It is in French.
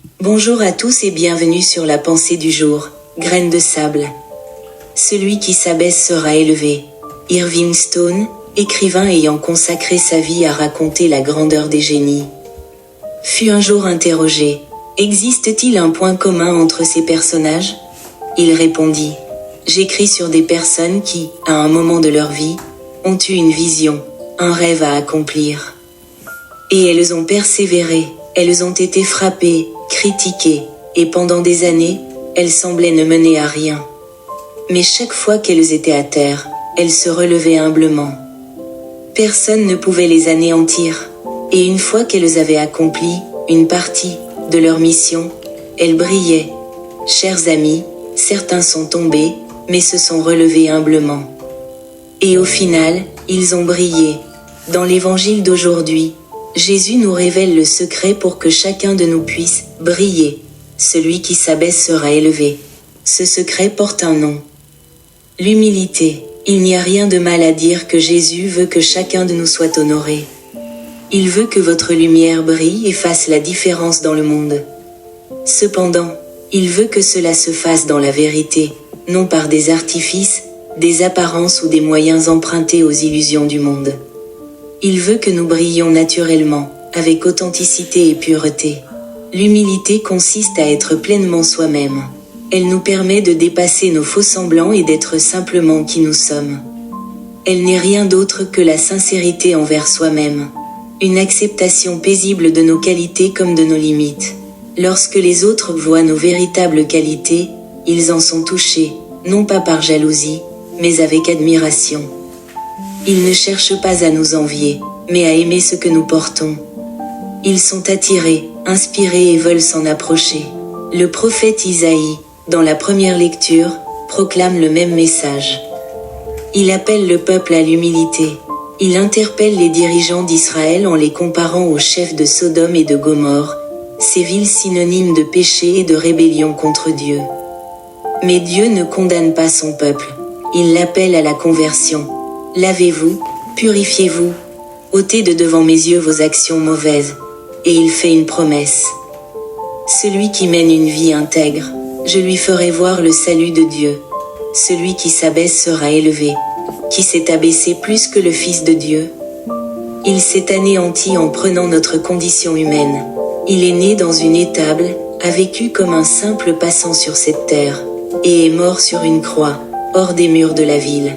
Bonjour à tous et bienvenue sur la pensée du jour, graine de sable. Celui qui s'abaisse sera élevé. Irving Stone, écrivain ayant consacré sa vie à raconter la grandeur des génies, fut un jour interrogé. Existe-t-il un point commun entre ces personnages? Il répondit: j'écris sur des personnes qui, à un moment de leur vie, ont eu une vision, un rêve à accomplir. Et elles ont persévéré, elles ont été frappées, critiquées, et pendant des années, elles semblaient ne mener à rien. Mais chaque fois qu'elles étaient à terre, elles se relevaient humblement. Personne ne pouvait les anéantir, et une fois qu'elles avaient accompli une partie de leur mission, elles brillaient. Chers amis, certains sont tombés, mais se sont relevés humblement. Et au final, ils ont brillé. Dans l'évangile d'aujourd'hui, Jésus nous révèle le secret pour que chacun de nous puisse briller. Celui qui s'abaisse sera élevé. Ce secret porte un nom: l'humilité. Il n'y a rien de mal à dire que Jésus veut que chacun de nous soit honoré. Il veut que votre lumière brille et fasse la différence dans le monde. Cependant, il veut que cela se fasse dans la vérité, non par des artifices, des apparences ou des moyens empruntés aux illusions du monde. Il veut que nous brillions naturellement, avec authenticité et pureté. L'humilité consiste à être pleinement soi-même. Elle nous permet de dépasser nos faux semblants et d'être simplement qui nous sommes. Elle n'est rien d'autre que la sincérité envers soi-même. Une acceptation paisible de nos qualités comme de nos limites. Lorsque les autres voient nos véritables qualités, ils en sont touchés, non pas par jalousie, mais avec admiration. Ils ne cherchent pas à nous envier, mais à aimer ce que nous portons. Ils sont attirés, inspirés et veulent s'en approcher. Le prophète Isaïe, dans la première lecture, proclame le même message. Il appelle le peuple à l'humilité. Il interpelle les dirigeants d'Israël en les comparant aux chefs de Sodome et de Gomorrhe, ces villes synonymes de péché et de rébellion contre Dieu. Mais Dieu ne condamne pas son peuple. Il l'appelle à la conversion. Lavez-vous, purifiez-vous, ôtez de devant mes yeux vos actions mauvaises. Et il fait une promesse. Celui qui mène une vie intègre, je lui ferai voir le salut de Dieu. Celui qui s'abaisse sera élevé. Qui s'est abaissé plus que le Fils de Dieu? Il s'est anéanti en prenant notre condition humaine. Il est né dans une étable, a vécu comme un simple passant sur cette terre, et est mort sur une croix, hors des murs de la ville.